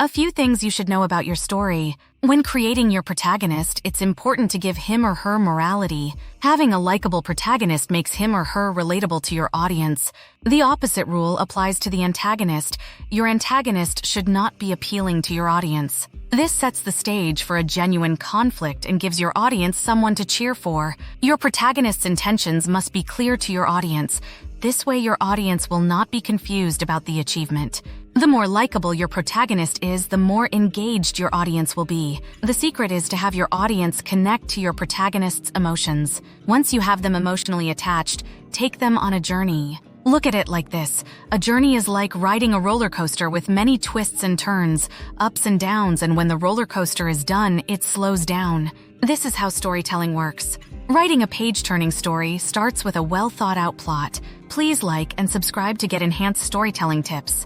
A few things you should know about your story. When creating your protagonist, it's important to give him or her morality. Having a likable protagonist makes him or her relatable to your audience. The opposite rule applies to the antagonist. Your antagonist should not be appealing to your audience. This sets the stage for a genuine conflict and gives your audience someone to cheer for. Your protagonist's intentions must be clear to your audience. This way, your audience will not be confused about the achievement. The more likable your protagonist is, the more engaged your audience will be. The secret is to have your audience connect to your protagonist's emotions. Once you have them emotionally attached, take them on a journey. Look at it like this. A journey is like riding a roller coaster with many twists and turns, ups and downs, and when the roller coaster is done, it slows down. This is how storytelling works. Writing a page-turning story starts with a well-thought-out plot. Please like and subscribe to get enhanced storytelling tips.